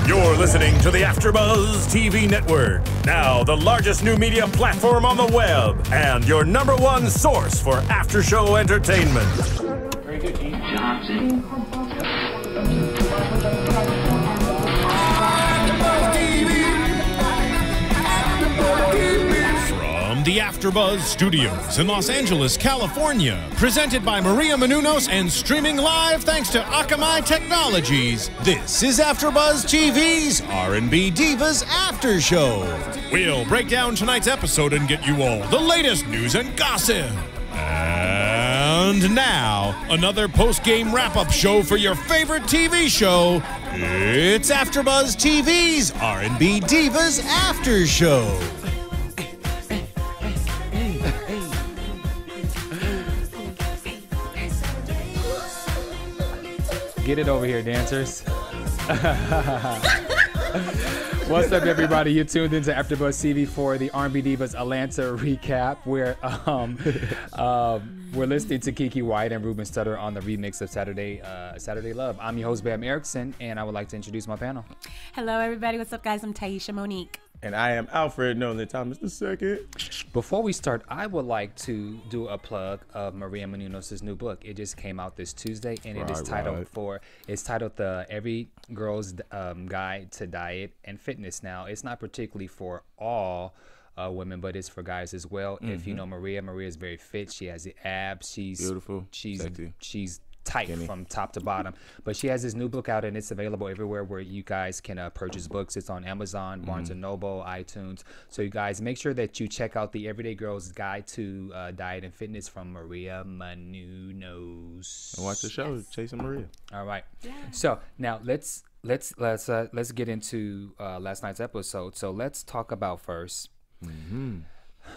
You're listening to the AFTERBUZZ TV network, now the largest new media platform on the web, and your #1 source for after-show entertainment. Very good, Keith. Johnson. From the AFTERBUZZ Studios in Los Angeles, California, presented by Maria Menounos and streaming live thanks to Akamai Technologies, this is AFTERBUZZ TV's R&B Divas After Show. We'll break down tonight's episode and get you all the latest news and gossip. And now, another post-game wrap-up show for your favorite TV show. It's AFTERBUZZ TV's R&B Divas After Show. Get it over here, dancers. What's up, everybody? You tuned into AFTERBUZZ TV for the R&B Divas Atlanta recap, where we're listening to Kiki White and Ruben Studdard on the remix of Saturday Love. I'm your host, Bamm Ericsen, and I would like to introduce my panel. Hello, everybody. What's up, guys? I'm Taisha Monique. And I am Alfred, known that Thomas II. Before we start, I would like to do a plug of Maria Menounos' new book. It just came out this Tuesday, and it is titled the Every Girl's Guide to Diet and Fitness. Now, it's not particularly for all women, but it's for guys as well. Mm-hmm. If you know Maria is very fit. She has the abs. She's beautiful. She's tight from top to bottom, but she has this new book out, and it's available everywhere where you guys can purchase books. It's on Amazon, Barnes & Noble, iTunes. So you guys make sure that you check out the Everyday Girl's Guide to Diet and Fitness from Maria Menounos. And watch the show, Chasing Maria. All right. Yeah. So now let's get into last night's episode. So let's talk about first.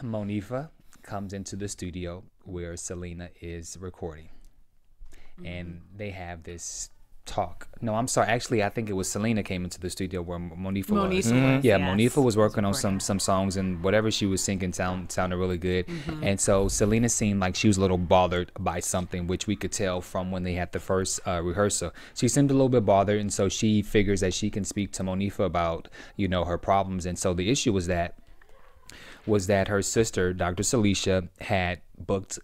Monifa comes into the studio where Selena is recording. And they have this talk. No, I'm sorry. Actually, I think it was Selena came into the studio where Monifa was. Yeah, yes. Monifa was working on some songs, and whatever she was singing sounded really good. And so Selena seemed like she was a little bothered by something, which we could tell from when they had the first rehearsal. She seemed a little bit bothered, and so she figures that she can speak to Monifa about, her problems. And so the issue was that her sister, Dr. Salisha, had booked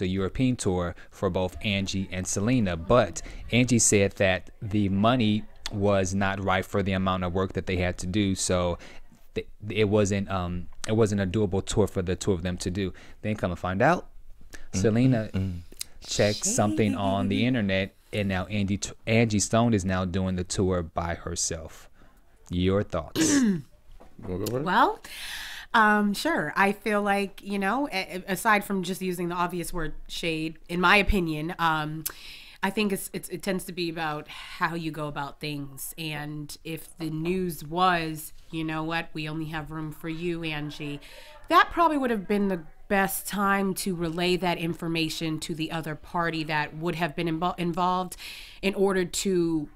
a European tour for both Angie and Selena, but Angie said that the money was not right for the amount of work that they had to do, so it wasn't a doable tour for the two of them to do. Then come to find out, Selena checked something on the internet, and now Angie Stone is now doing the tour by herself. Your thoughts? Well, sure. I feel like, aside from just using the obvious word shade, in my opinion, I think it tends to be about how you go about things. And if the news was, you know what, we only have room for you, Angie, that probably would have been the best time to relay that information to the other party that would have been involved in order to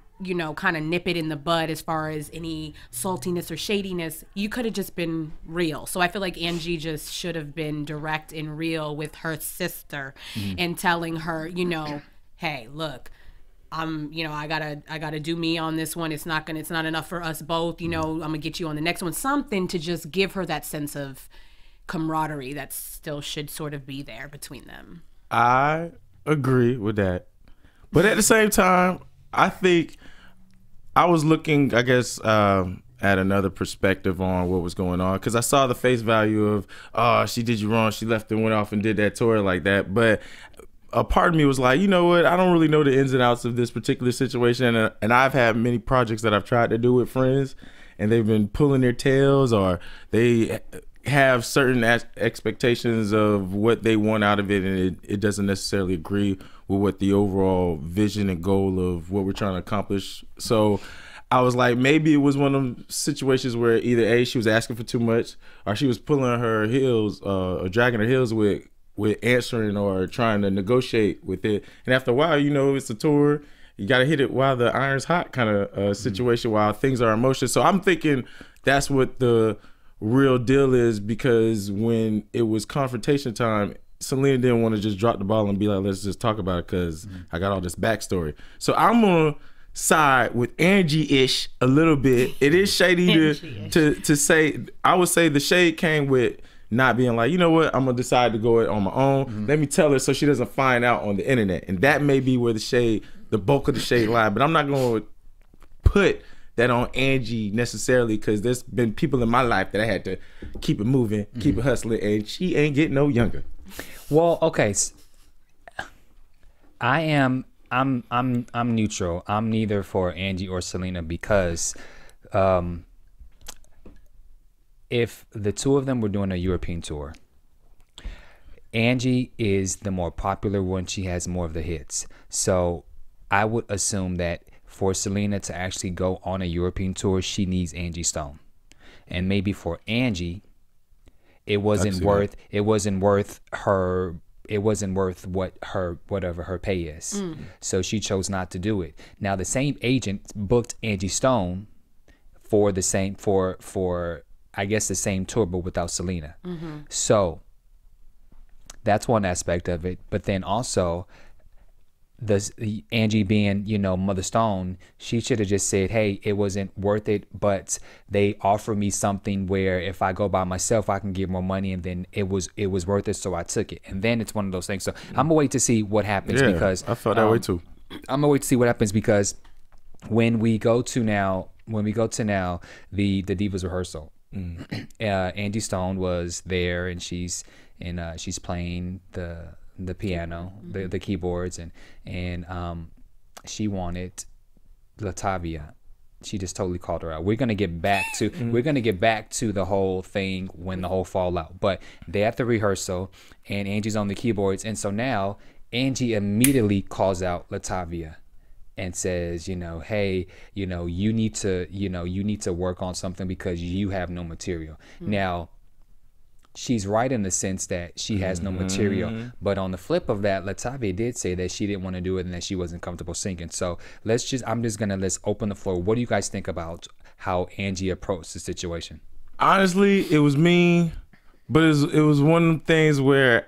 kind of nip it in the bud as far as any saltiness or shadiness. You could have just been real. So I feel like Angie just should have been direct and real with her sister and telling her, hey, look, I gotta do me on this one. It's not enough for us both. I'm gonna get you on the next one. Something to just give her that sense of camaraderie that still should sort of be there between them. I agree with that. But at the same time, I think I was looking, I guess, at another perspective on what was going on, because I saw the face value of, oh, she did you wrong. She left and went off and did that tour like that. But a part of me was like, you know what? I don't really know the ins and outs of this particular situation. And I've had many projects that I've tried to do with friends, and they've been pulling their tails, or they have certain expectations of what they want out of it, and it doesn't necessarily agree with what the overall vision and goal of what we're trying to accomplish. So I was like, maybe it was one of them situations where either A, she was asking for too much, or she was pulling her heels, or dragging her heels with answering or trying to negotiate with it. And after a while, it's a tour. You got to hit it while the iron's hot kind of situation, while things are emotional. So I'm thinking that's what the real deal is, because when it was confrontation time, Selena didn't want to just drop the ball and be like, let's just talk about it, because I got all this backstory. So I'm going to side with Angie-ish a little bit. It is shady to say. I would say the shade came with not being like, you know what, I'm gonna decide to go it on my own. Let me tell her so she doesn't find out on the internet, and that may be where the bulk of the shade lie. But I'm not gonna put that on Angie necessarily, because there's been people in my life that I had to keep it moving, keep it hustling, and she ain't getting no younger. Well, okay, I'm neutral. I'm neither for Angie or Selena, because if the two of them were doing a European tour, Angie is the more popular one. She has more of the hits. So I would assume that for Selena to actually go on a European tour, she needs Angie Stone. And maybe for Angie, it wasn't worth whatever her pay is. So she chose not to do it. Now the same agent booked Angie Stone for the same I guess the same tour, but without Selena. So that's one aspect of it. But then also, Angie being, Mother Stone, she should have just said, hey, it wasn't worth it, but they offer me something where if I go by myself, I can get more money, and then it was worth it, so I took it. And then it's one of those things. So I'm gonna wait to see what happens, because I felt that way too. I'm gonna wait to see what happens, because when we go to now the Divas rehearsal, Angie Stone was there, and she's playing the piano, the keyboards, and she wanted LaTavia. She just totally called her out. We're gonna get back to the whole thing when the whole fallout. But they're at the rehearsal, and Angie's on the keyboards, and so now Angie immediately calls out LaTavia and says, hey, you need to work on something because you have no material. Now, she's right in the sense that she has no material, but on the flip of that, LaTavia did say that she didn't want to do it and that she wasn't comfortable singing. So let's open the floor. What do you guys think about how Angie approached the situation? Honestly, it was mean, but it was one of the things where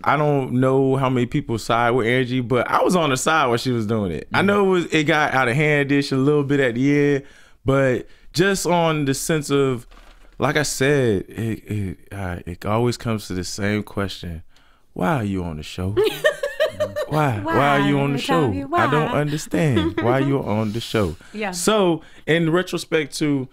I don't know how many people side with Angie, but I was on the side while she was doing it. I know it got out of hand-ish a little bit at the end, but just on the sense of, like I said, it always comes to the same question. Why are you on the show? Why are you on the show? I don't understand. Why are you on the show? Yeah. So in retrospect to,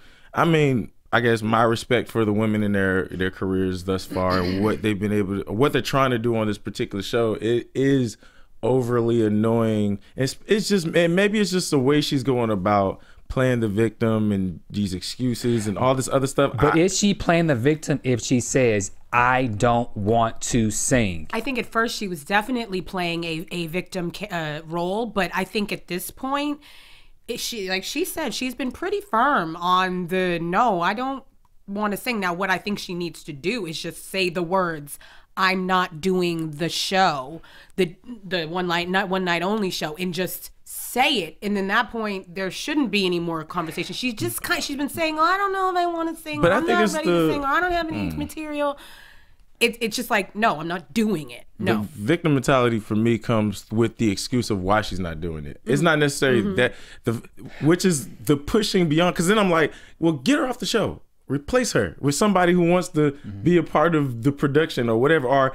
I guess my respect for the women in their careers thus far and what they've been what they're trying to do on this particular show, it is overly annoying. It's just, and maybe it's just the way she's going about playing the victim and these excuses and all this other stuff. But is she playing the victim if she says, I don't want to sing? I think at first she was definitely playing a victim role, but I think at this point, like she said, she's been pretty firm on the no, I don't want to sing. Now, what I think she needs to do is just say the words, I'm not doing the show, the one night only show, and just say it. And then that point, there shouldn't be any more conversation. She's been saying, I don't know if I want to sing, but I'm not ready to sing, or I don't have any material. It's just like, no, I'm not doing it. No. The victim mentality for me comes with the excuse of why she's not doing it. It's not necessarily that, which is the pushing beyond, because then I'm like, well, get her off the show. Replace her with somebody who wants to be a part of the production or whatever, or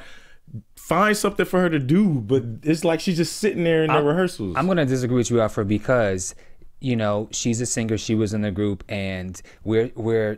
find something for her to do. But it's like she's just sitting there in the rehearsals. I'm going to disagree with you, Alfred, because she's a singer. She was in the group, and we're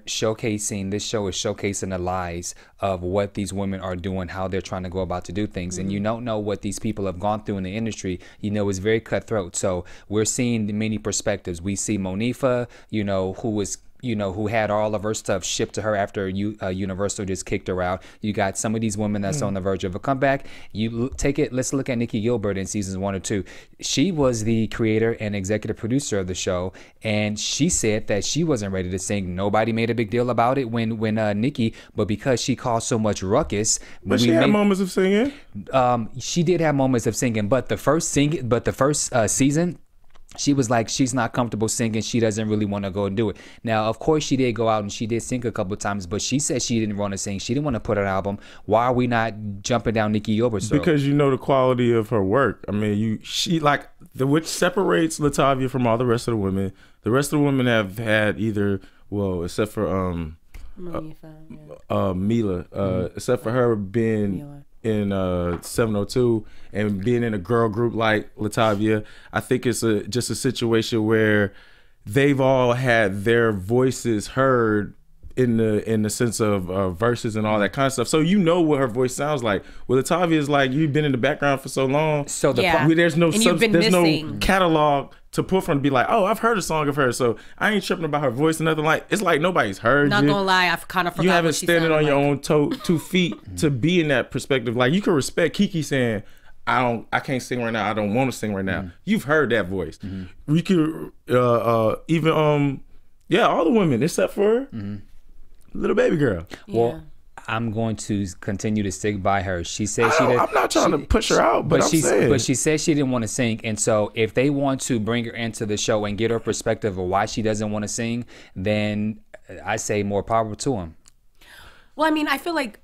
showcasing, this show is showcasing the lies of what these women are doing, how they're trying to go about to do things. And you don't know what these people have gone through in the industry. It's very cutthroat. So we're seeing the many perspectives. We see Monifa, who was who had all of her stuff shipped to her after Universal just kicked her out. You got some of these women that's on the verge of a comeback. Let's look at Nikki Gilbert in seasons 1 or 2. She was the creator and executive producer of the show, and she said that she wasn't ready to sing. Nobody made a big deal about it when Nikki, but because she caused so much ruckus. But she had moments of singing. She did have moments of singing, but the first season, she was like, she's not comfortable singing. She doesn't really want to go and do it. Now, of course, she did go out and she did sing a couple of times, but she said she didn't want to sing. She didn't want to put an album. Why are we not jumping down Nikki Yober's throat? Because you know the quality of her work. I mean, which separates LaTavia from all the rest of the women. The rest of the women have had either, well, except for Michel'le, except for her being in 702 and being in a girl group like LaTavia, I think it's just a situation where they've all had their voices heard in the sense of verses and all that kind of stuff. So you know what her voice sounds like. Well, LaTavia is like, you've been in the background for so long. So there's no catalog to pull from to be like, oh, I've heard a song of hers, so I ain't tripping about her voice and nothing. Like, it's like nobody's heard Not gonna lie, I've kind of forgot. You haven't what she standing on like. your own 2 feet to be in that perspective. Like, you can respect Kiki saying, I can't sing right now. I don't want to sing right now. You've heard that voice. We could even all the women except for little baby girl. Well, I'm going to continue to stick by her. She said I'm not trying to push her out, but she said she didn't want to sing. And so if they want to bring her into the show and get her perspective of why she doesn't want to sing, then I say more power to them. Well, I mean, I feel like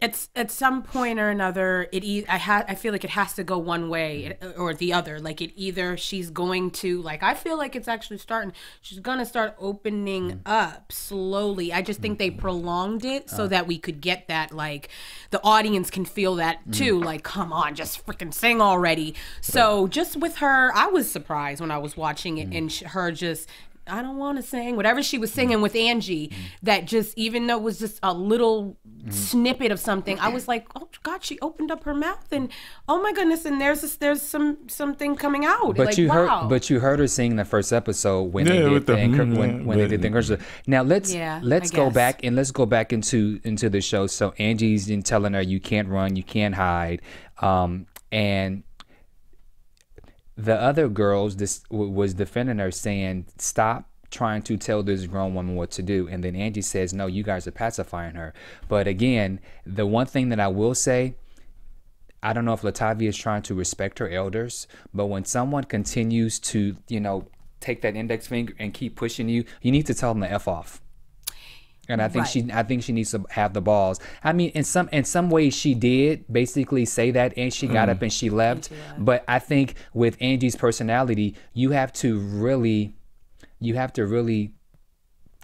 at some point or another, I feel like it has to go one way or the other. Like, either she's going to, like, I feel like it's actually starting. She's gonna start opening up slowly. I just think they prolonged it so that we could get that, like, the audience can feel that too. Like, come on, just freaking sing already. So just with her, I was surprised when I was watching it and her just, I don't want to sing, whatever she was singing with Angie, that just, even though it was just a little snippet of something, I was like, oh God, she opened up her mouth and oh my goodness, and there's something coming out. But like, you wow. heard her sing in the first episode when they did the encouragement. Now let's go back into the show. So Angie's in telling her you can't run, you can't hide, and the other girls was defending her, saying, stop trying to tell this grown woman what to do. And then Angie says, no, you guys are pacifying her. But again, the one thing that I will say, I don't know if LaTavia is trying to respect her elders, but when someone continues to, take that index finger and keep pushing you, you need to tell them to F off. And I think she needs to have the balls. I mean, in some ways she did basically say that, and she got up and she left. But I think with Angie's personality, you have to really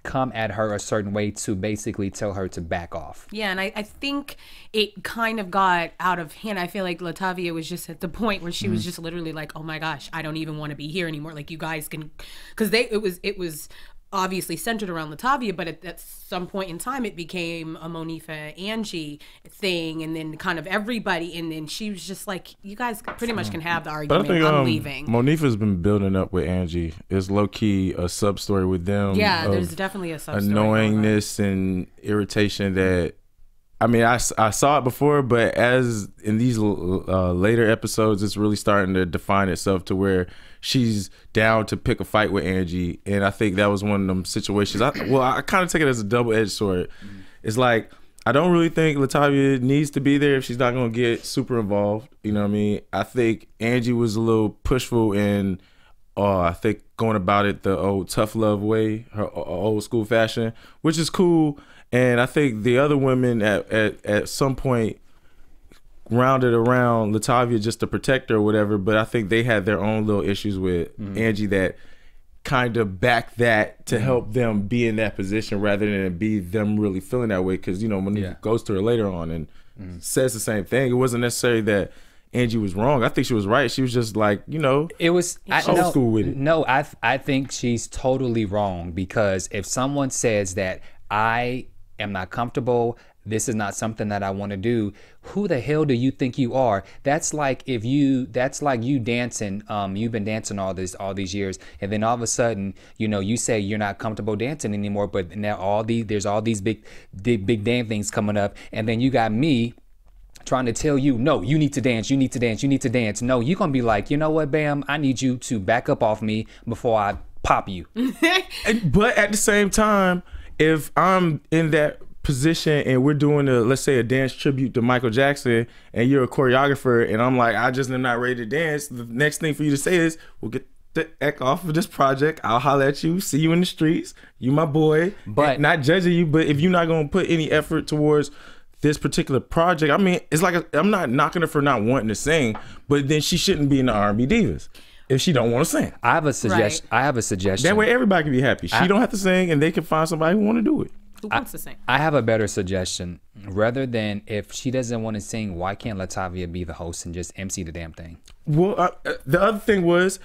come at her a certain way to basically tell her to back off. Yeah, and I think it kind of got out of hand. I feel like LaTavia was just at the point where she was just literally like, oh my gosh, I don't even want to be here anymore. Like, you guys can, because it was obviously centered around LaTavia, but at some point in time it became a Monifa Angie thing, and then kind of everybody, and then she was just like, you guys pretty much can have the argument. But I think, I'm leaving. Monifa's been building up with Angie. It's low-key a sub-story with them. Yeah, there's definitely a sub-story. Annoyingness and irritation that, I mean, I saw it before, but as in these later episodes, it's really starting to define itself to where she's down to pick a fight with Angie. And I think that was one of them situations. I kind of take it as a double-edged sword. It's like, I don't really think LaTavia needs to be there if she's not going to get super involved. You know what I mean? I think Angie was a little pushful in, I think, going about it the old tough love way, her old school fashion, which is cool. And I think the other women at some point rounded around LaTavia just to protect her or whatever, but I think they had their own little issues with Angie that kind of backed that to help them be in that position rather than be them really feeling that way. Because, Monifa goes to her later on and says the same thing. It wasn't necessarily that Angie was wrong. I think she was right. She was just like, it was old school with it. No, I think she's totally wrong, because if someone says that I am not comfortable, this is not something that I want to do, who the hell do you think you are? That's like you dancing, you've been dancing all these years, and then all of a sudden, you say you're not comfortable dancing anymore, but now there's all these big damn things coming up, and then you got me trying to tell you, no, you need to dance, you need to dance, you need to dance. No, you're gonna be like, you know what, Bamm, I need you to back up off me before I pop you. But at the same time, if I'm in that position and we're doing let's say a dance tribute to Michael Jackson, and you're a choreographer, and I'm like, I just am not ready to dance, the next thing for you to say is, well, get the heck off of this project. I'll holler at you. See you in the streets. You my boy. But not judging you, but if you're not gonna put any effort towards this particular project, I mean, it's like I'm not knocking her for not wanting to sing, but then she shouldn't be in the R&B Divas if she don't want to sing. I have a suggestion. Right. I have a suggestion. That way everybody can be happy. She don't have to sing, and they can find somebody who want to do it. Who wants to sing? I have a better suggestion. Rather than, if she doesn't want to sing, why can't LaTavia be the host and just MC the damn thing? Well, the other thing was,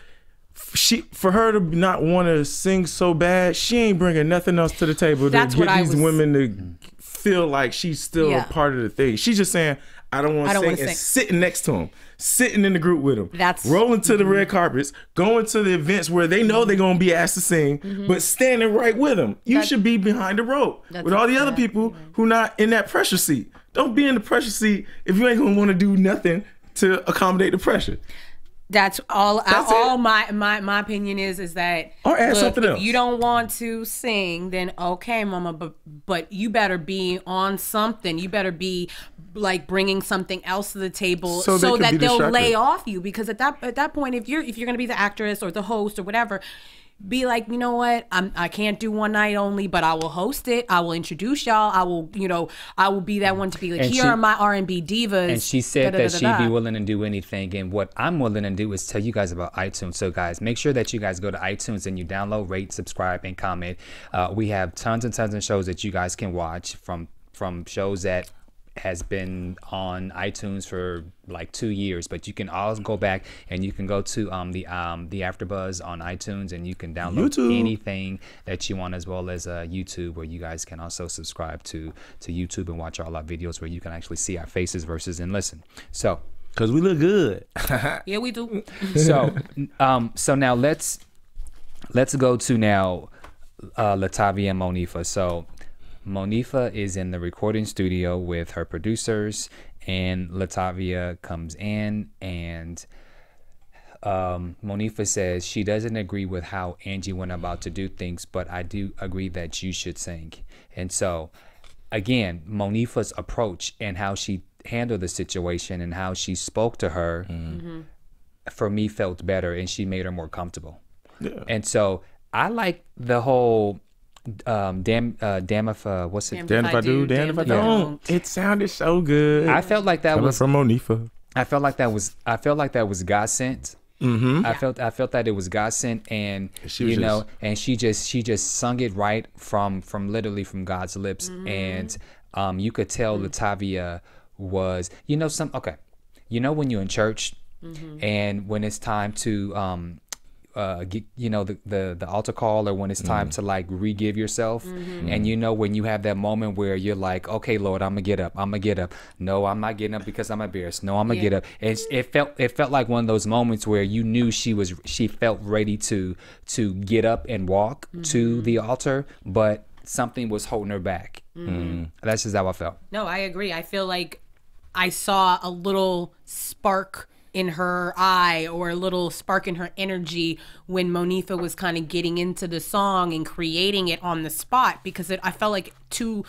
for her to not want to sing so bad, she ain't bringing nothing else to the table to get these women to feel like she's still a part of the thing. She's just saying, I don't want to sing, and sitting next to him, sitting in the group with him, rolling to the red carpets, going to the events where they know they're going to be asked to sing, but standing right with them. You should be behind the rope with all the other people who not in that pressure seat. Don't be in the pressure seat if you ain't going to want to do nothing to accommodate the pressure. That's all. All my opinion is that, or add something else. If you don't want to sing, then okay, mama, but you better be on something. You better be like bringing something else to the table so that they'll lay off you. Because at that point, if you're gonna be the actress or the host or whatever, be like, you know what, I can't do one night only, but I will host it. I will introduce y'all. I will be that one to be like, and here are my R&B divas. And she said that she'd be willing to do anything. And what I'm willing to do is tell you guys about iTunes. So guys, make sure that you guys go to iTunes and you download, rate, subscribe, and comment. We have tons and tons of shows that you guys can watch, from shows that has been on iTunes for like 2 years, but you can always go back and you can go to the AfterBuzz on iTunes, and you can download anything that you want, as well as YouTube, where you guys can also subscribe to YouTube and watch all our videos, where you can actually see our faces versus and listen. So, because we look good. Yeah, we do. So now let's go to now LaTavia and Monifa. So Monifa is in the recording studio with her producers, and LaTavia comes in, and Monifa says she doesn't agree with how Angie went about to do things, but I do agree that you should sing. And so, again, Monifa's approach and how she handled the situation and how she spoke to her, for me, felt better, and she made her more comfortable. Yeah. And so I like the whole damn if what's it? Damn if I do, damn if I don't. It sounded so good. I felt like that was from Monifa. I felt like that was God sent. I felt that it was God sent, and and she just sung it right from literally from God's lips, and you could tell LaTavia was when you're in church, and when it's time to get, the altar call, or when it's time to like re-give yourself, and when you have that moment where you're like, okay, Lord, I'm gonna get up. No, I'm not getting up because I'm embarrassed. No, I'm gonna get up. And it felt like one of those moments where you knew she felt ready to get up and walk to the altar, but something was holding her back. That's just how I felt. No, I agree. I feel like I saw a little spark in her eye, or a little spark in her energy, when Monifa was kind of getting into the song and creating it on the spot, because I felt like to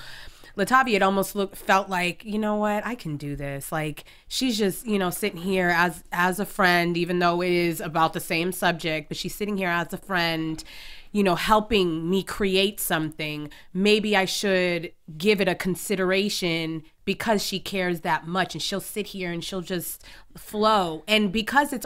LaTavia, it almost felt like, you know what, I can do this. Like, she's just, sitting here as a friend, even though it is about the same subject, but she's sitting here as a friend, helping me create something. Maybe I should give it a consideration because she cares that much, and she'll sit here and she'll just flow. And because it's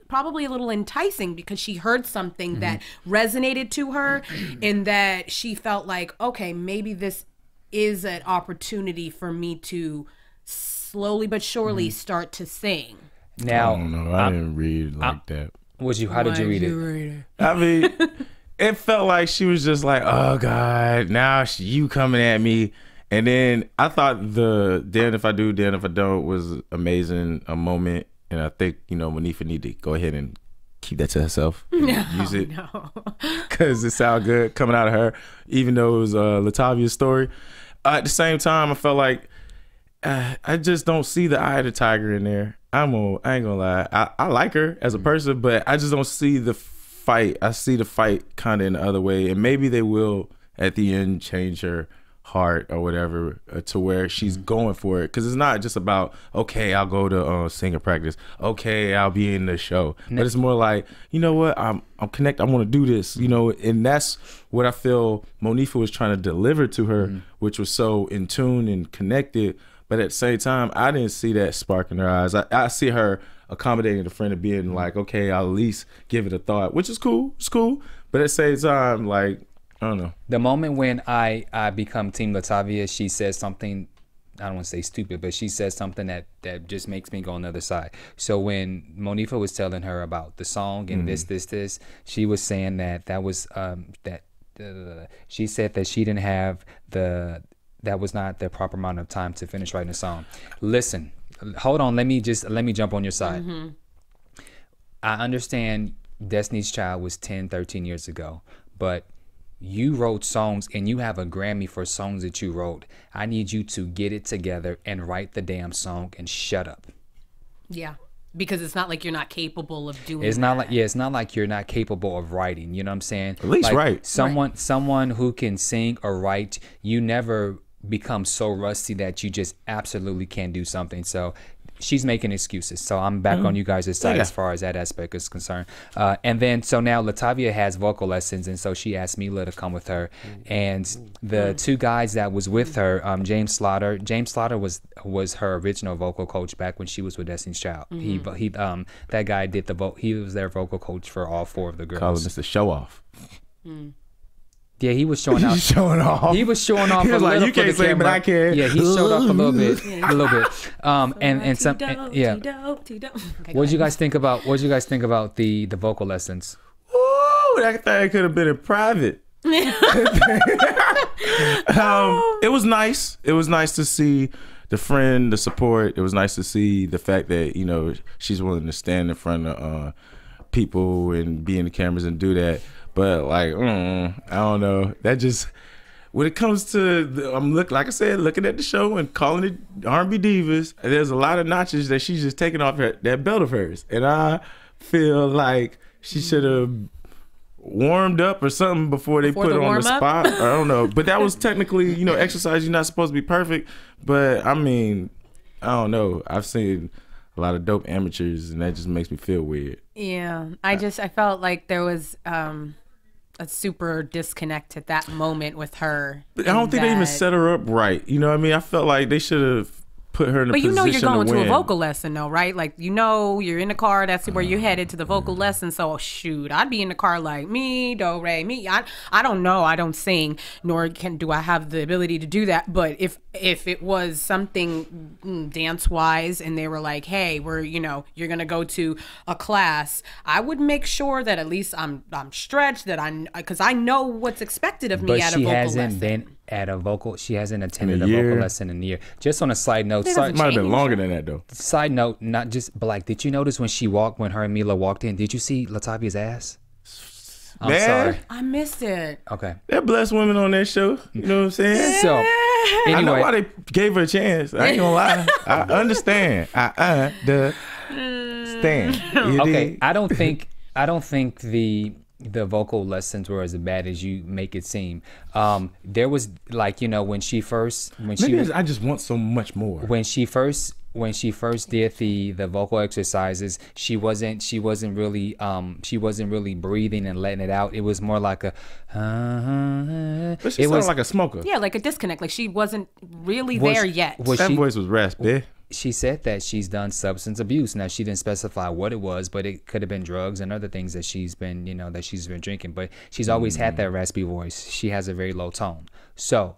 probably a little enticing, because she heard something that resonated to her, and that she felt like, okay, maybe this is an opportunity for me to slowly but surely start to sing. Now, I don't know. I didn't read like that. How did you read it? I mean, it felt like she was just like, oh God, now you coming at me. And then I thought the damn if I do, damn if I don't was amazing, a moment. And I think, Monifa need to go ahead and keep that to herself. Use it. Because it sounded good coming out of her, even though it was LaTavia's story. At the same time, I felt like I just don't see the eye of the tiger in there. I ain't gonna lie. I like her as a person, but I just don't see the fight. I see the fight kind of in the other way. And maybe they will, at the end, change her heart or whatever, to where she's going for it, because it's not just about, okay, I'll go to singer practice, okay, I'll be in the show, but it's more like, you know what, I'm connected, I want to do this, you know. And that's what I feel Monifa was trying to deliver to her, which was so in tune and connected. But at the same time, I didn't see that spark in her eyes. I see her accommodating the friend and being like, okay, I'll at least give it a thought, which is cool. It's cool. But at the same time, like, I don't know. The moment when I become Team LaTavia, she says something, I don't want to say stupid, but she says something that just makes me go on the other side. So when Monifa was telling her about the song and this, she was saying that was she said that she didn't have that was not the proper amount of time to finish writing a song. Listen, hold on, let me jump on your side. I understand Destiny's Child was 10, 13 years ago, but you wrote songs and you have a Grammy for songs that you wrote. I need you to get it together and write the damn song and shut up. Yeah. Because it's not like you're not capable of doing it's that. not like it's not like you're not capable of writing, you know what I'm saying? At least like, write. Someone who can sing or write, you never become so rusty that you just absolutely can't do something. So she's making excuses. So I'm back on you guys' side as far as that aspect is concerned. And then, so now LaTavia has vocal lessons, and so she asked Michel'le to come with her. And the two guys that was with her, James Slaughter was her original vocal coach back when she was with Destiny's Child. He that guy did he was their vocal coach for all four of the girls. Call him Mr. Show Off. Yeah, he was showing off. Showing off. He was showing off. He was like, you can't say, but I can. Yeah, he showed off a little bit, and some, yeah. What did you guys think about? What did you guys think about the vocal lessons? Ooh, that thing could have been in private. It was nice. It was nice to see the friend, the support. It was nice to see the fact that, you know, she's willing to stand in front of people and be in the cameras and do that. But like, I don't know. That just, when it comes to, like I said, looking at the show and calling it R&B Divas, there's a lot of notches that she's just taking off that belt of hers. And I feel like she should have warmed up or something before they put her on the spot. I don't know. But that was technically, you know, exercise. You're not supposed to be perfect. But I mean, I don't know. I've seen a lot of dope amateurs, and that just makes me feel weird. Yeah. I felt like there was a super disconnect at that moment with her. But I don't think they even set her up right. You know what I mean? I felt like they should have put her in a position to win. But you know you're going to a vocal lesson though, right? Like, you know, you're in the car, that's where you're headed, to the vocal lesson. So shoot, I'd be in the car like, me, do, re, mi. I don't know, I don't sing, nor do I have the ability to do that. But if it was something dance wise and they were like, hey, you're gonna go to a class, I would make sure that at least I'm stretched, because I know what's expected of me at a vocal lesson. She hasn't attended a vocal lesson in a year. Just on a side note, it might have been longer than that though. Side note, not just, but like, did you notice when her and Michel'le walked in, did you see LaTavia's ass? I'm sorry, I missed it. Okay, they're blessed women on that show. You know what I'm saying? So anyway, I know why they gave her a chance. I ain't gonna lie. I understand. I understand. Okay, I don't think the vocal lessons were as bad as you make it seem. There was, like, you know, I just want so much more. When she first did the vocal exercises, she wasn't really breathing and letting it out. It was more like a but she sounded like a smoker. Yeah, like a disconnect. Like she wasn't really there yet. That voice was raspy. She said that she's done substance abuse. Now, she didn't specify what it was, but it could have been drugs and other things that she's been drinking. But she's always had that raspy voice. She has a very low tone. So,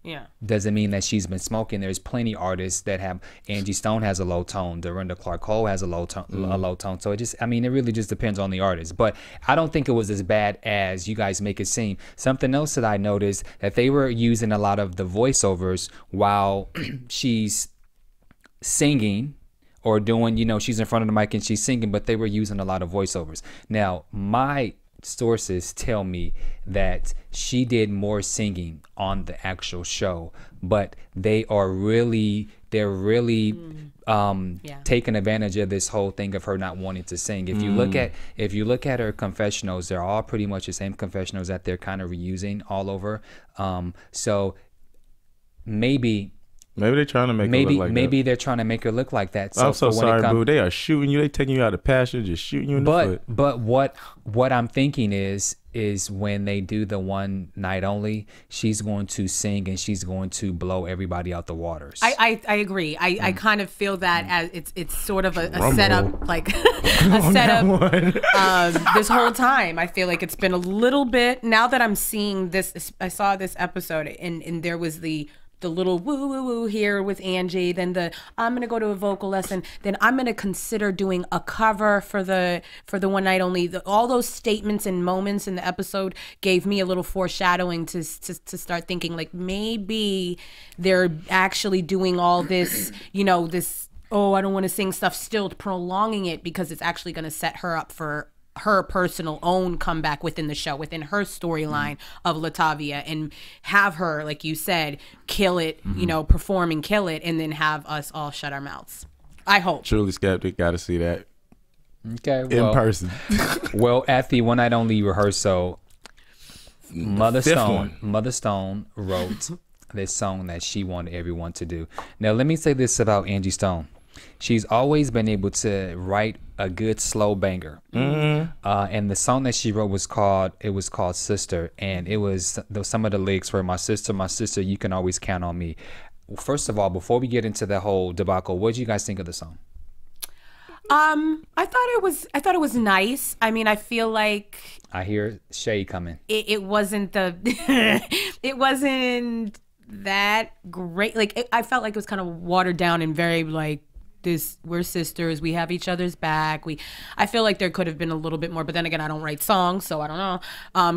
yeah, doesn't mean that she's been smoking. There's plenty artists that have. Angie Stone has a low tone. Dorinda Clark Cole has a low tone. So it really just depends on the artist. But I don't think it was as bad as you guys make it seem. Something else that I noticed, that they were using a lot of the voiceovers while she's singing or doing, you know, she's in front of the mic and she's singing, but they were using a lot of voiceovers. Now, my sources tell me that she did more singing on the actual show, but they're really taking advantage of this whole thing of her not wanting to sing. If you look at her confessionals, they're all pretty much the same confessionals that they're kind of reusing all over. So Maybe they're trying to make her look like maybe that. they're trying to make her look like that. So I'm so sorry, boo. They are shooting you. They taking you out of pasture, just shooting you in the foot. But what I'm thinking is when they do the one night only, she's going to sing and she's going to blow everybody out the waters. I agree. I kind of feel that as it's sort of a setup, like a setup. This whole time, I feel like it's been a little bit. Now that I'm seeing this, I saw this episode and there was the little woo woo woo here with Angie, then I'm gonna go to a vocal lesson, then I'm gonna consider doing a cover for the one night only. All those statements and moments in the episode gave me a little foreshadowing to start thinking like maybe they're actually doing all this, this I don't want to sing stuff, still prolonging it because it's actually gonna set her up for her personal own comeback within the show, within her storyline of LaTavia, and have her, like you said, kill it, perform and kill it, and then have us all shut our mouths. I hope. Truly skeptic, got to see that. Okay, in person. Well, at the one night only rehearsal, Mother Stone wrote this song that she wanted everyone to do. Now, let me say this about Angie Stone. She's always been able to write a good slow banger, and the song that she wrote was called Sister, and it was some of the lyrics were my sister, you can always count on me. First of all, before we get into the whole debacle, what did you guys think of the song? I thought it was nice. I mean, I feel like I hear shade coming. It wasn't it wasn't that great. Like I felt like it was kind of watered down and very like, we're sisters, we have each other's back. I feel like there could have been a little bit more, but then again, I don't write songs, so I don't know.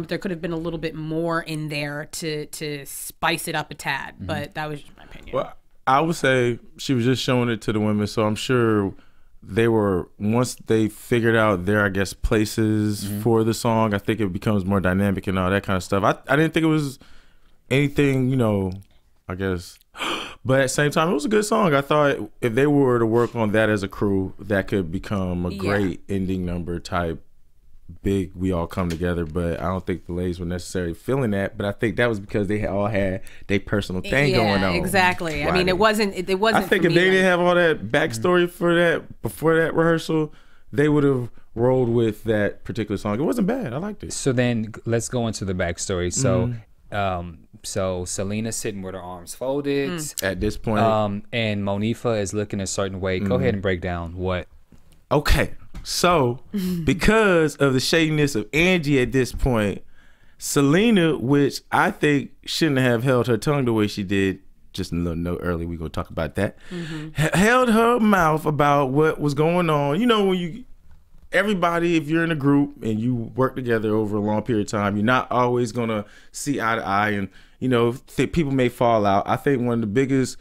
There could have been a little bit more in there to spice it up a tad, but that was just my opinion. Well, I would say she was just showing it to the women, so I'm sure once they figured out their, I guess, places for the song, I think it becomes more dynamic and all that kind of stuff. I didn't think it was anything, I guess. But at the same time, it was a good song. I thought if they were to work on that as a crew, that could become a great ending number type big, we all come together. But I don't think the ladies were necessarily feeling that. But I think that was because they all had their personal thing going on. Exactly. I mean, it wasn't. I think if they didn't have all that backstory for that before that rehearsal, they would have rolled with that particular song. It wasn't bad. I liked it. So then let's go into the backstory. So Selena sitting with her arms folded at this point, and Monifa is looking a certain way. Go ahead and break down what. Okay, so because of the shadiness of Angie at this point, Selena, which I think shouldn't have held her tongue the way she did, just a little note early, we're gonna talk about that, held her mouth about what was going on. When everybody, if you're in a group and you work together over a long period of time, you're not always gonna see eye to eye, and people may fall out. I think one of the biggest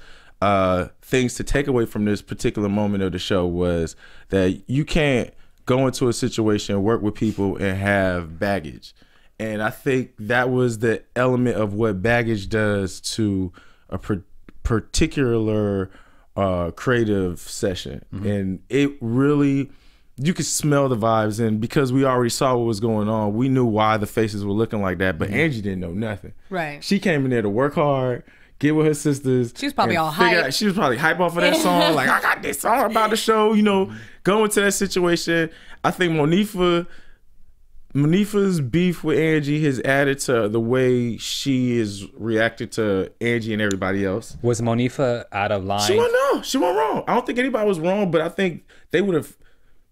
things to take away from this particular moment of the show was that you can't go into a situation, work with people, and have baggage. And I think that was the element of what baggage does to a particular creative session. And it really, you could smell the vibes, and because we already saw what was going on, we knew why the faces were looking like that, but Angie didn't know nothing. Right. She came in there to work hard, get with her sisters. She was probably all hype. She was probably hype off of that song, like, I got this song about the show, go into that situation. I think Monifa's beef with Angie has added to the way she is reacted to Angie and everybody else. Was Monifa out of line? She wasn't wrong. I don't think anybody was wrong, but I think they would have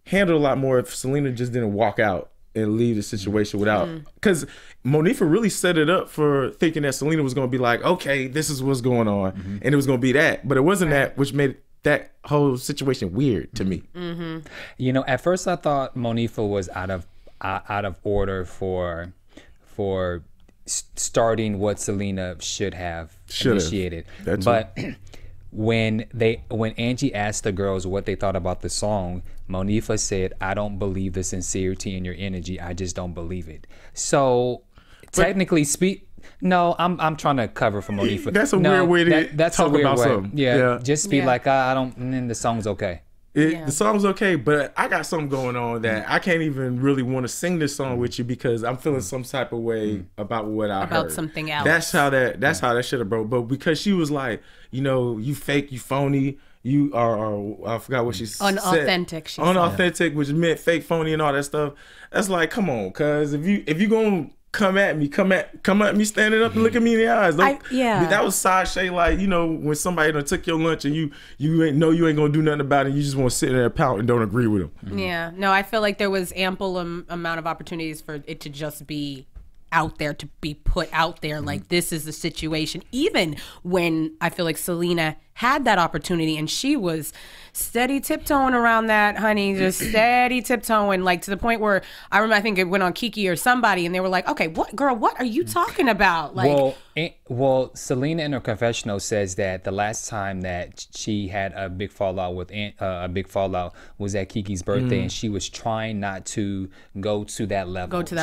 handled a lot more if Selena just didn't walk out and leave the situation without, because Monifa really set it up for thinking that Selena was going to be like, okay, this is what's going on, and it was going to be that, but it wasn't that, which made that whole situation weird to me. At first I thought Monifa was out of order for starting what Selena should have initiated. But when Angie asked the girls what they thought about the song, Monifa said, I don't believe the sincerity in your energy. I just don't believe it. So technically no, I'm trying to cover for Monifa. That's a weird way to that's talk a weird about way. something. Yeah. Just be like, I don't, and then the song's okay. The song's okay, but I got something going on that I can't even really want to sing this song with you because I'm feeling some type of way about what I heard. About something else. That's how that should have broke. But because she was like, you fake, you phony, you are I forgot what she said. Unauthentic. Unauthentic, which meant fake, phony, and all that stuff. That's like, come on, cuz if you gonna come at me standing up and look at me in the eyes. That was side shade, like, when somebody done took your lunch and you ain't gonna do nothing about it, and you just want to sit there and pout and don't agree with them. Yeah, no, I feel like there was ample amount of opportunities for it to just be out there, to be put out there, like, this is the situation. Even when I feel like Selena had that opportunity and she was steady tiptoeing around that, honey, just steady tiptoeing, like, to the point where I remember, I think it went on Kiki or somebody, and they were like, okay, what are you talking about? Like, well, Selena in her confessional says that the last time that she had a big fallout was at Kiki's birthday, and she was trying not to go to that level. Because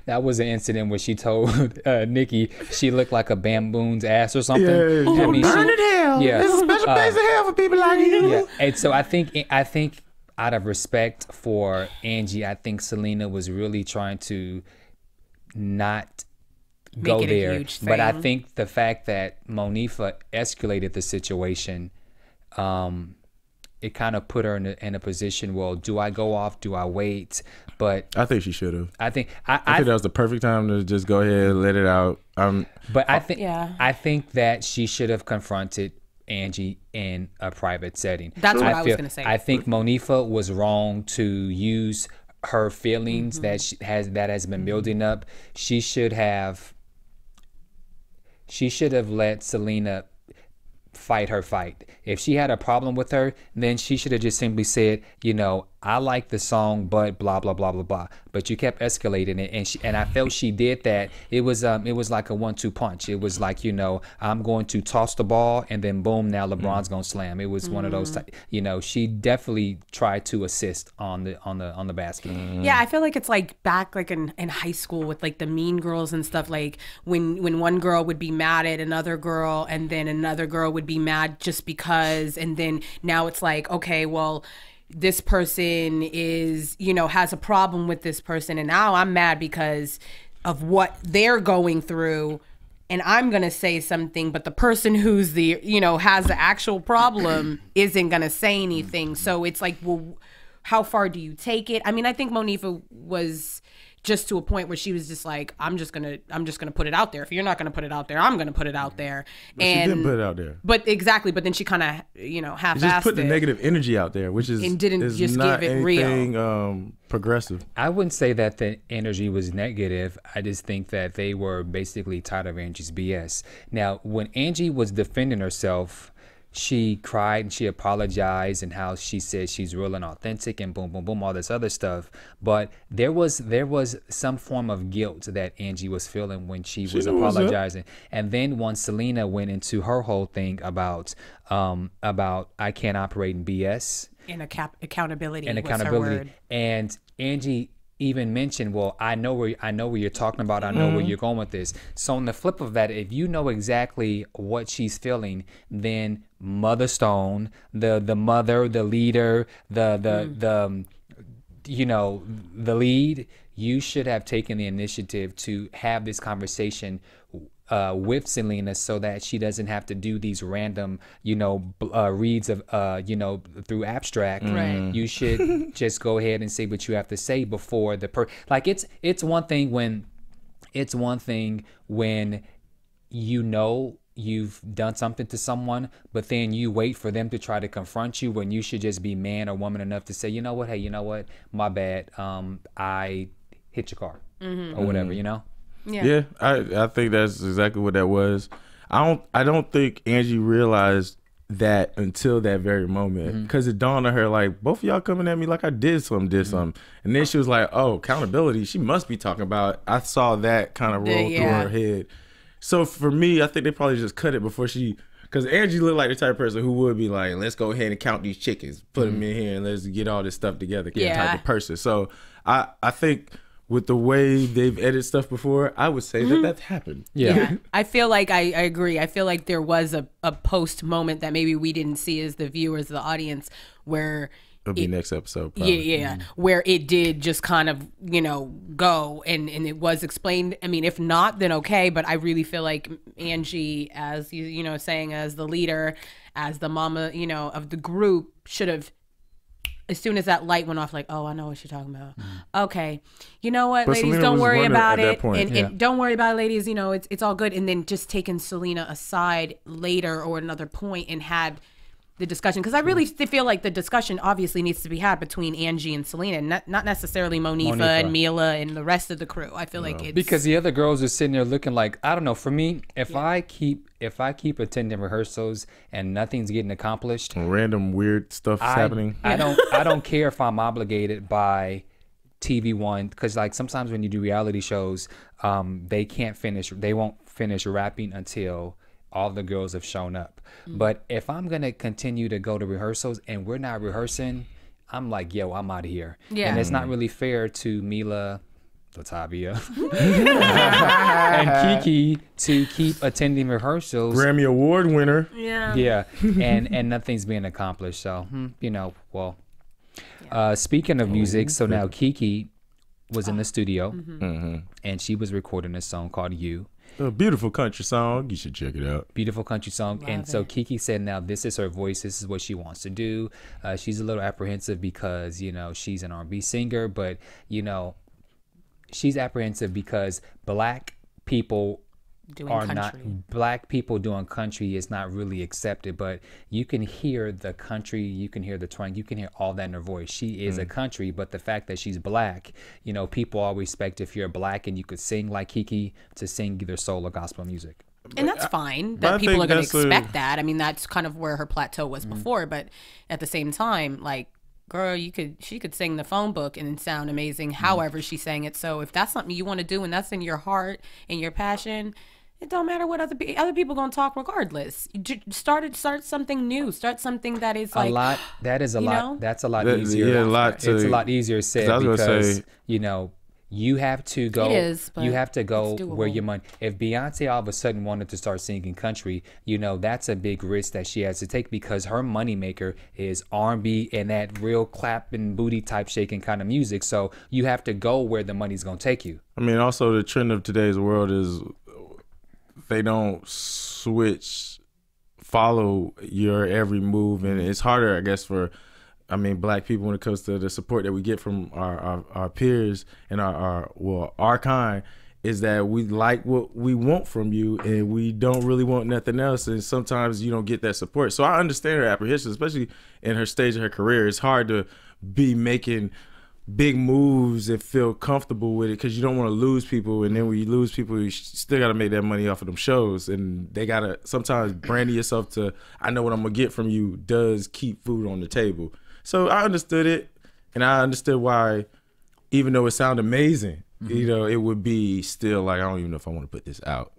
that was an incident where she told Nikki she looked like a bamboon's ass or something. I mean, burn in hell. Yeah. There's a special place in hell for people like you. Yeah. And so I think out of respect for Angie, I think Selena was really trying to not go there. But I think the fact that Monifa escalated the situation, it kind of put her in a position, well, do I go off? Do I wait? But I think she should have. I think that was the perfect time to just go ahead and let it out. But I think that she should have confronted Angie in a private setting. That's what I was going to say. I think Monifa was wrong to use her feelings that has been building up. She should have let Selena fight her fight. If she had a problem with her, then she should have just simply said, I like the song, but blah blah blah blah blah. But you kept escalating it, and I felt she did that. It was like a 1-2 punch. It was like, I'm going to toss the ball, and then boom, now LeBron's gonna slam. It was one of those. She definitely tried to assist on the basket. Yeah, I feel like it's like back like in high school with like the mean girls and stuff. Like when one girl would be mad at another girl, and then another girl would be mad just because, and then now it's like, okay, well, this person is, has a problem with this person, and now I'm mad because of what they're going through, and I'm gonna say something, but the person who's has the actual problem isn't gonna say anything. So it's like, well, how far do you take it? I mean, I think Monifa was just to a point where she was just like, I'm just gonna put it out there. If you're not gonna put it out there, I'm gonna put it out there. But she didn't put it out there. But exactly. But then she kind of half-assed just put the negative energy out there, which is and didn't just not give it anything real. Progressive. I wouldn't say that the energy was negative. I just think that they were basically tired of Angie's BS. Now, when Angie was defending herself, she cried and she apologized and how she said she's real and authentic and boom, boom, boom, all this other stuff. But there was some form of guilt that Angie was feeling when she was apologizing. And then once Selena went into her whole thing about I can't operate in BS. And accountability. And accountability. And Angie even mentioned, well, I know where you're talking about. I know where you're going with this. So on the flip of that, if you know exactly what she's feeling, then Mother Stone, the mother, the leader, the lead, you should have taken the initiative to have this conversation with Selena so that she doesn't have to do these random, reads of, through abstract. Right. You should just go ahead and say what you have to say before like it's one thing when you've done something to someone, but then you wait for them to try to confront you when you should just be man or woman enough to say, hey, my bad. I hit your car or whatever, Yeah, I think that's exactly what that was. I don't think Angie realized that until that very moment, because it dawned on her like, both of y'all coming at me like I did something, and then she was like, oh, accountability. She must be talking about. I saw that kind of roll through her head. So for me, I think they probably just cut it before because Angie looked like the type of person who would be like, let's go ahead and count these chickens, put them in here, and let's get all this stuff together, type of person. So I think with the way they've edited stuff before, I would say that happened. Yeah. I feel like I agree. I feel like there was a post moment that maybe we didn't see as the viewers, the audience, where it'll be next episode. Probably. Yeah. Where it did just kind of, go and it was explained. I mean, if not, then okay. But I really feel like Angie, as saying as the leader, as the mama, of the group, should have, as soon as that light went off, like, oh, I know what you're talking about. Okay. You know what, but ladies, Selena don't worry about it. Point, and don't worry about it, ladies. It's all good. And then just taking Selena aside later or another point and had the discussion, because I really feel like the discussion obviously needs to be had between Angie and Selena, not necessarily Monifa and Michel'le and the rest of the crew. I feel like it's because the other girls are sitting there looking like, I don't know. For me, if I keep attending rehearsals and nothing's getting accomplished, random weird stuff's happening, I don't care if I'm obligated by TVOne, because like sometimes when you do reality shows, they won't finish rapping until all the girls have shown up. But if I'm gonna continue to go to rehearsals and we're not rehearsing, I'm like, yo, I'm out of here. And it's not really fair to Michel'le, LaTavia, and Kiki to keep attending rehearsals. Grammy Award winner. And nothing's being accomplished. So speaking of music, so now Kiki was in the studio and she was recording a song called You. A beautiful country song. You should check it out. Beautiful country song. So Kiki said now this is her voice. This is what she wants to do. She's a little apprehensive because, she's an R&B singer. But, she's apprehensive because black people doing country is not really accepted, but you can hear the country, you can hear the twang, you can hear all that in her voice. She is a country, but the fact that she's black, people always expect if you're black and you could sing like Kiki to sing either soul or gospel music. And that's fine that people are going to expect that. I mean, that's kind of where her plateau was before, but at the same time, like, girl, she could sing the phone book and sound amazing however she sang it. So if that's something you want to do and that's in your heart and your passion, it don't matter what other people gonna talk regardless. Start something new. Start something that is like a lot. That is a lot. That's a lot easier. It's a lot easier said because you have to go. It is, but you have to go where your money. If Beyonce all of a sudden wanted to start singing country, that's a big risk that she has to take because her moneymaker is R&B and that real clapping booty type shaking kind of music. So you have to go where the money's gonna take you. I mean, also the trend of today's world is they don't follow your every move, and it's harder, I guess, for black people when it comes to the support that we get from our peers and our kind, is that we like what we want from you and we don't really want nothing else, and sometimes you don't get that support. So I understand her apprehension, especially in her stage of her career. It's hard to be making big moves and feel comfortable with it because you don't want to lose people, and then when you lose people, you still got to make that money off of them shows, and they got to sometimes branding yourself to, I know what I'm gonna get from you, does keep food on the table. So I understood it, and I understood why, even though it sounded amazing, it would be still like, I don't even know if I want to put this out.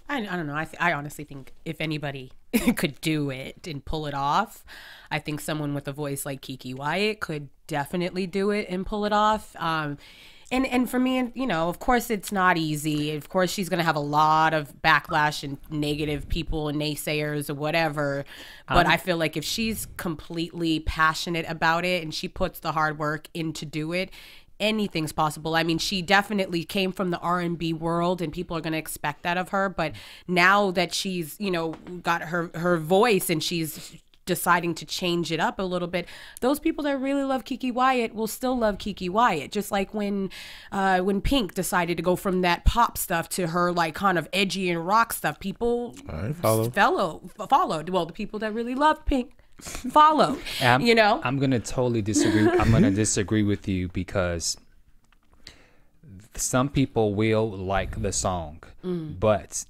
I don't know. I honestly think if anybody could do it and pull it off, I think someone with a voice like Keke Wyatt could definitely do it and pull it off. And for me, of course it's not easy. Of course she's going to have a lot of backlash and negative people and naysayers or whatever. But I feel like if she's completely passionate about it and she puts the hard work in to do it, anything's possible. I mean, she definitely came from the R&B world and people are going to expect that of her. But now that she's, got her voice and she's deciding to change it up a little bit, those people that really love Keke Wyatt will still love Keke Wyatt. Just like when Pink decided to go from that pop stuff to her like kind of edgy and rock stuff, people followed. Well, the people that really love Pink followed. I'm gonna totally disagree. I'm gonna disagree with you because some people will like the song, but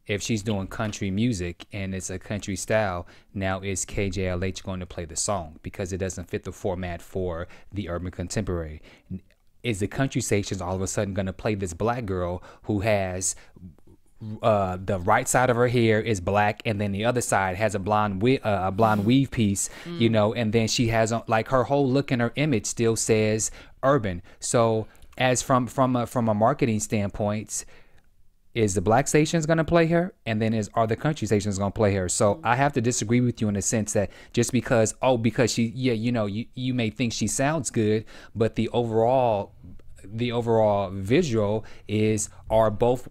if she's doing country music and it's a country style, now is KJLH going to play the song because it doesn't fit the format for the urban contemporary? Is the country stations all of a sudden going to play this black girl who has the right side of her hair is black, and then the other side has a blonde weave piece, you know, and then she has like her whole look and her image still says urban. So as from a marketing standpoint, is the black stations going to play her, and then are the country stations going to play her? So I have to disagree with you in the sense that just because she, you know, you may think she sounds good, but the overall visual is, are both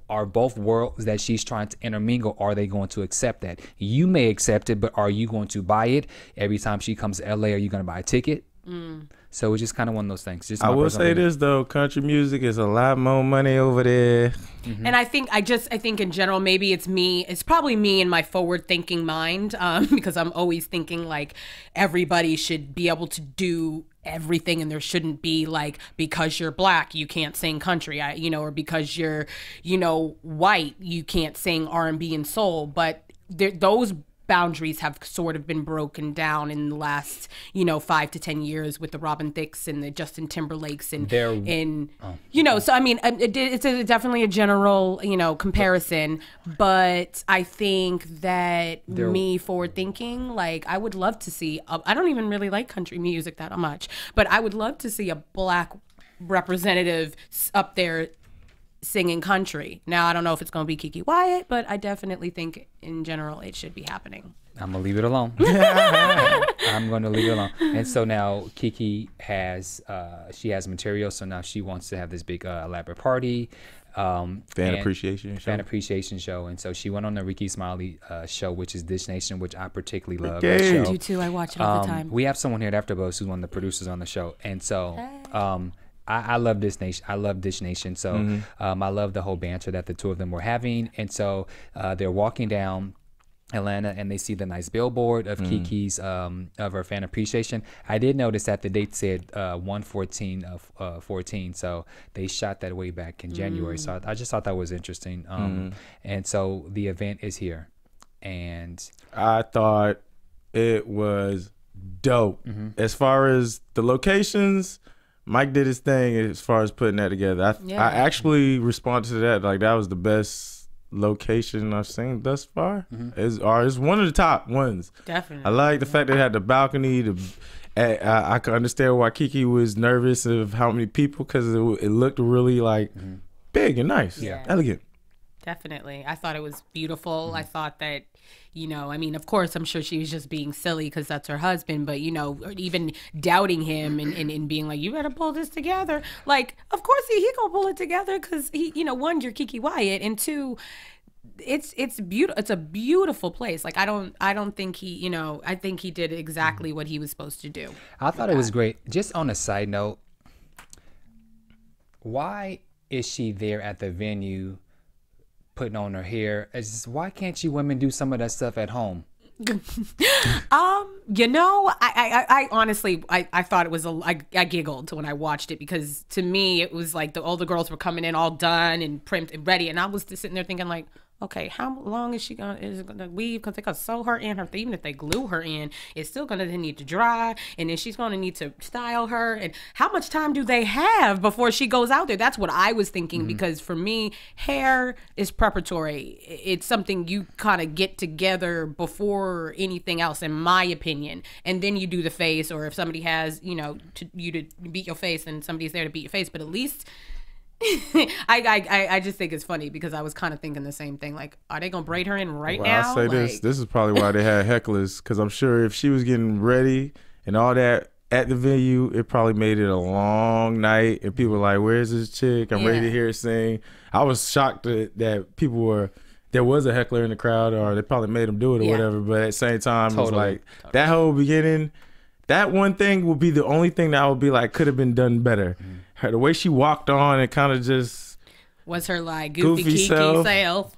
worlds that she's trying to intermingle, are they going to accept that? You may accept it, but are you going to buy it? Every time she comes to LA, are you going to buy a ticket? So it's just kind of one of those things. Just I will say this though, country music is a lot more money over there. And I think in general, maybe it's probably me in my forward thinking mind, because I'm always thinking like everybody should be able to do everything, and there shouldn't be like, because you're black you can't sing country, or because you're, white you can't sing R&B and soul. But those boundaries have sort of been broken down in the last 5 to 10 years with the Robin Thicke's and the Justin Timberlake's and so I mean it's definitely a general comparison, but I think that me forward thinking, like I would love to see I don't even really like country music that much, but I would love to see a black representative up there singing country. Now I don't know if it's going to be Keke Wyatt, but I definitely think in general it should be happening. I'm gonna leave it alone. I'm gonna leave it alone. And so now Keke has she has material, so now she wants to have this big elaborate party, fan appreciation show. And so she went on the Ricky Smiley show, which is Dish Nation, which I particularly love. That show. I do too. I watch it all the time. We have someone here at AfterBuzz who's one of the producers on the show, and so I love Dish Nation. I love Dish Nation. So I love the whole banter that the two of them were having. And so they're walking down Atlanta and they see the nice billboard of Keke's of her fan appreciation. I did notice that the date said 1/14 of 14. So they shot that way back in January. So I just thought that was interesting. And so the event is here, and I thought it was dope. As far as the locations, Mike did his thing as far as putting that together. I actually responded to that. Like, that was the best location I've seen thus far. It's one of the top ones. Definitely. I like the fact that it had the balcony. I could understand why Keke was nervous of how many people, because it looked really like big and nice, elegant. Definitely. I thought it was beautiful. I thought that, I mean, of course, I'm sure she was just being silly because that's her husband, but, even doubting him and being like, you better pull this together. Like, of course he gonna pull it together because he, one, you're Keke Wyatt, and two, it's beautiful. It's a beautiful place. Like, I don't think he, I think he did exactly what he was supposed to do. I thought it was great. Just on a side note, why is she there at the venue putting on her hair? Why can't you women do some of that stuff at home? I honestly, I thought it was I giggled when I watched it, because to me it was like all the girls were coming in all done and primed and ready, and I was just sitting there thinking like, okay, how long is it gonna weave? Because they gotta sew her in. Even if they glue her in, it's still gonna need to dry, and then she's gonna need to style her. And how much time do they have before she goes out there? That's what I was thinking, because for me, hair is preparatory. It's something you kind of get together before anything else, in my opinion. And then you do the face, or if somebody has, to beat your face, and somebody's there to beat your face. But at least I just think it's funny, because I was kind of thinking the same thing. Like, are they gonna braid her in now? I'll say this is probably why they had hecklers, because I'm sure if she was getting ready and all that at the venue, it probably made it a long night, and people were like, where's this chick? I'm ready to hear her sing. I was shocked that there was a heckler in the crowd, or they probably made them do it or whatever. But at the same time, it was like that whole beginning, that one thing would be the only thing that I would be like, could have been done better. The way she walked on, and kind of just was her like goofy Keke self.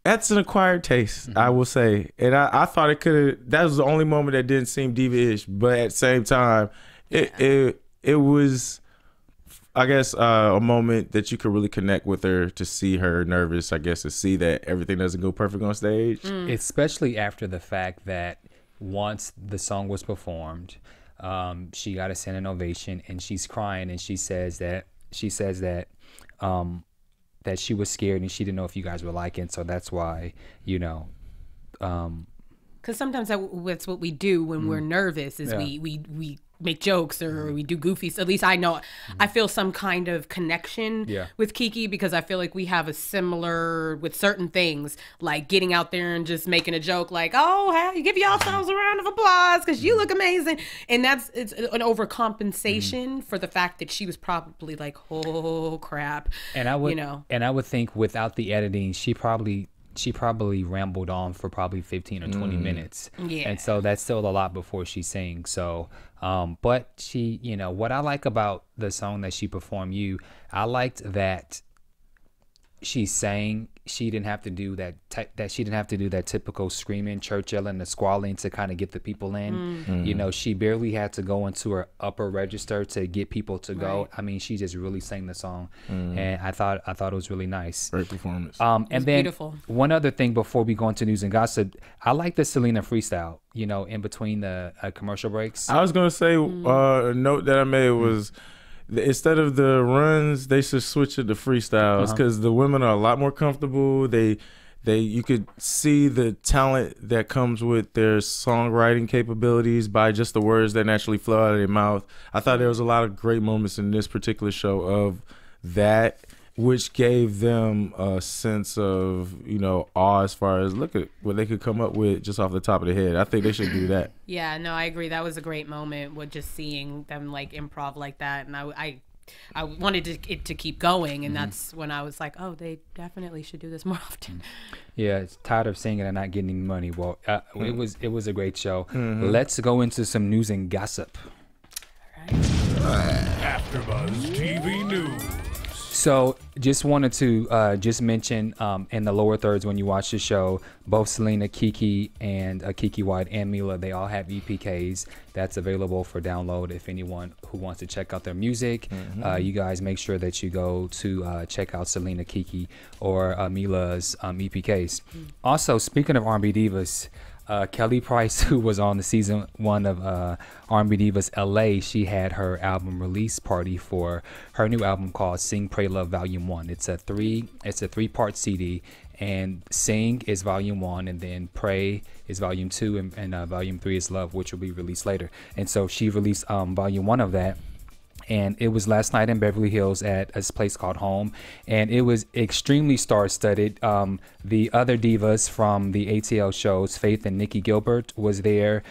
That's an acquired taste, I will say. And I thought it could have, that was the only moment that didn't seem diva-ish, but at the same time, it was, I guess, a moment that you could really connect with her, to see her nervous, I guess, to see that everything doesn't go perfect on stage. Especially after the fact that once the song was performed, she got a standing ovation, and she's crying, and she says that that she was scared and she didn't know if you guys were liking, so that's why, you know. Because sometimes that's what we do when we're nervous is we make jokes or we do goofies. At least I know I feel some kind of connection with Kiki because I feel like we have a similar with certain things, like getting out there and just making a joke like, oh, hey, give yourselves a round of applause because you look amazing. And it's an overcompensation for the fact that she was probably like, oh crap. And I would, you know, and I would think without the editing, she probably rambled on for probably 15 or 20 minutes. Yeah. And so that's still a lot before she sings. So, but she, you know, what I like about the song that she performed, I liked that she sang. She didn't have to do that typical screaming, church yelling, the squalling to kind of get the people in. You know, she barely had to go into her upper register to get people to go. I mean, she just really sang the song, and I thought it was really nice. Great performance. And then beautiful. One other thing before we go into news and gossip, I like the Syleena freestyle. You know, in between the commercial breaks. I was gonna say a note that I made was. Instead of the runs, they should switch it to freestyles because the women are a lot more comfortable. You could see the talent that comes with their songwriting capabilities by just the words that naturally flow out of their mouth. I thought there was a lot of great moments in this particular show of that, which gave them a sense of, you know, awe as far as look at what they could come up with just off the top of their head. I think they should do that. Yeah, no, I agree. That was a great moment with just seeing them like improv like that, and I wanted it to keep going, and that's when I was like, oh, they definitely should do this more often. Yeah, it's tired of singing and not getting any money. Well, it was a great show. Let's go into some news and gossip. All right. AfterBuzz TV News. So just wanted to just mention in the lower thirds when you watch the show, both Syleena, Kiki, and Kiki White and Michel'le, they all have EPKs that's available for download. If anyone who wants to check out their music, you guys make sure that you go to check out Syleena, Kiki, or Michel'le's EPKs. Also, speaking of R&B Divas, Kelly Price, who was on the season 1 of R&B Divas LA, she had her album release party for her new album called Sing, Pray, Love Volume 1. It's a three-part CD, and Sing is Volume 1, and then Pray is Volume 2, and Volume 3 is Love, which will be released later. And so she released Volume 1 of that. And it was last night in Beverly Hills at a place called Home, and it was extremely star-studded. The other divas from the ATL shows, Faith and Nikki Gilbert, was there.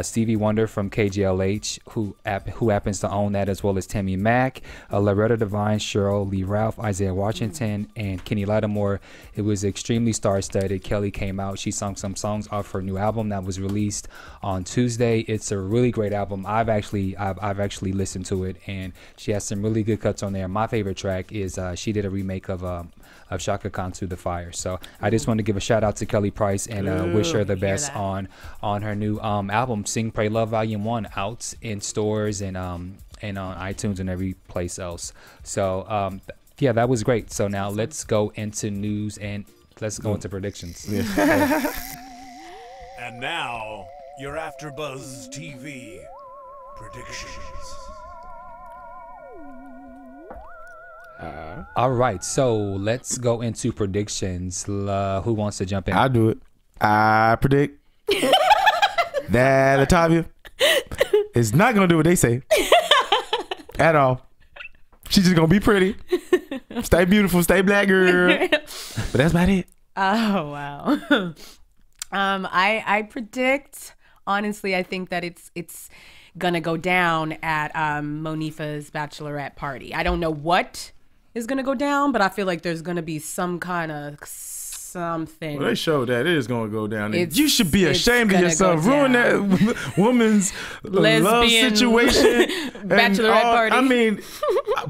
Stevie Wonder from KGLH, who happens to own that, as well as Tammy Mack, Loretta Devine, Cheryl Lee Ralph, Isaiah Washington, and Kenny Lattimore. It was extremely star-studded. Kelly came out. She sung some songs off her new album that was released on Tuesday. It's a really great album. I've actually listened to it, and she has some really good cuts on there. My favorite track is she did a remake of Shaka Khan "To the Fire." So I just want to give a shout out to Kelly Price and wish her the best on her new album, Sing, Pray, Love Volume 1, out in stores and on iTunes and every place else. So yeah, that was great. So now let's go into news and let's go into predictions. Yeah. And now your AfterBuzz TV predictions. All right, so let's go into predictions. Who wants to jump in? I'll do it. I predict that LaTavia is not gonna do what they say at all. She's just gonna be pretty, stay beautiful, stay black, girl. But that's about it. Oh wow. I predict. Honestly, I think that it's gonna go down at Monifa's bachelorette party. I don't know what is gonna go down, but I feel like there's gonna be some kind of something. Well, they showed that it is gonna go down. You should be ashamed of yourself. Ruin that woman's love situation. Bachelorette party. I mean,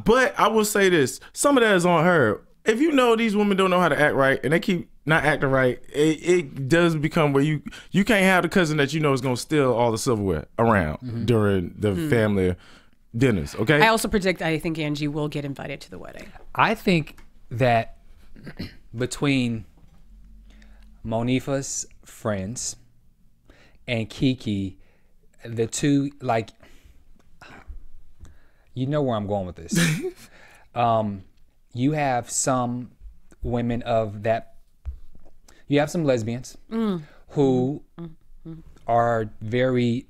but I will say this: some of that is on her. If you know these women don't know how to act right, and they keep not acting right, it does become where you can't have the cousin that you know is gonna steal all the silverware around during the family dinners. Okay. I also predict. I think Angie will get invited to the wedding. I think that between Monifa's friends and Kiki, the two, like, you know where I'm going with this. You have some women of that. You have some lesbians who are very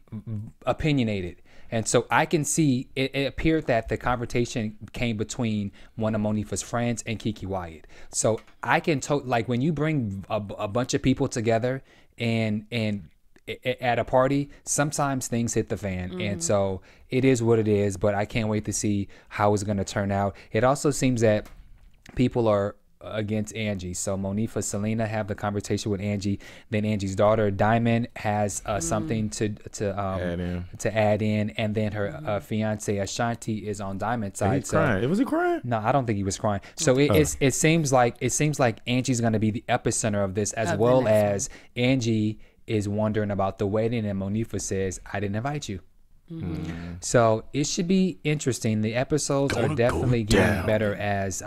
opinionated. And so I can see it appeared that the confrontation came between one of Monifa's friends and Kiki Wyatt. So I can like when you bring a bunch of people together and at a party, sometimes things hit the fan. And so it is what it is, but I can't wait to see how it's going to turn out. It also seems that people are against Angie. So Monifa, Selena have the conversation with Angie. Then Angie's daughter Diamond has something to add in, and then her fiance Ashanti is on Diamond's side. He's crying. Was he crying? No, I don't think he was crying. So it seems like Angie's going to be the epicenter of this, as well as Angie is wondering about the wedding, and Monifa says, "I didn't invite you." So it should be interesting. The episodes are definitely getting better as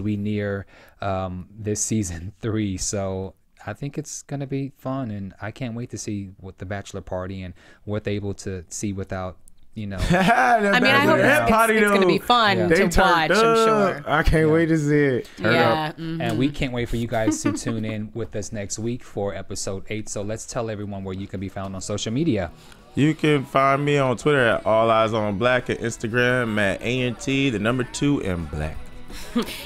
we near this season 3. So I think it's gonna be fun, and I can't wait to see what the bachelor party and what they're able to see without, I mean, I hope it's going to be fun to watch, I'm sure. I can't wait to see it. And we can't wait for you guys to tune in with us next week for episode 8. So let's tell everyone where you can be found on social media. You can find me on Twitter at All Eyes on Black, and Instagram at ANT2 and Black.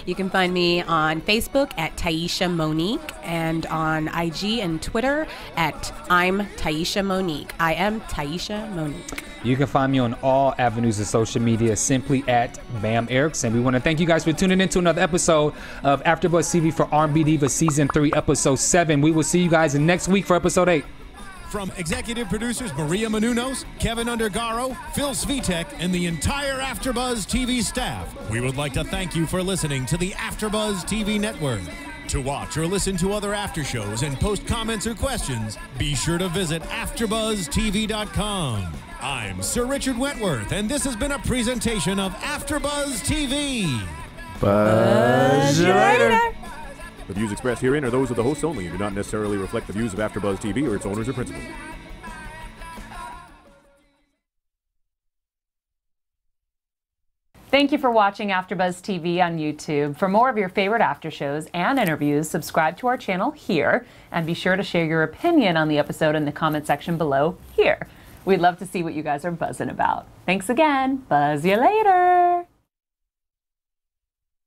You can find me on Facebook at Taisha Monique, and on IG and Twitter at I'm Taisha Monique. I am Taisha Monique. You can find me on all avenues of social media simply at Bamm Ericsen. We want to thank you guys for tuning in to another episode of AfterBuzz TV for R&B Divas Season 3, Episode 7. We will see you guys next week for Episode 8. From executive producers Maria Menounos, Kevin Undergaro, Phil Svitek, and the entire AfterBuzz TV staff, we would like to thank you for listening to the AfterBuzz TV network. To watch or listen to other after shows and post comments or questions, be sure to visit AfterBuzzTV.com. I'm Sir Richard Wentworth, and this has been a presentation of AfterBuzz TV. Buzz you later. The views expressed herein are those of the hosts only and do not necessarily reflect the views of AfterBuzz TV or its owners or principals. Thank you for watching AfterBuzz TV on YouTube. For more of your favorite after shows and interviews, subscribe to our channel here, and be sure to share your opinion on the episode in the comment section below here. We'd love to see what you guys are buzzing about. Thanks again. Buzz you later.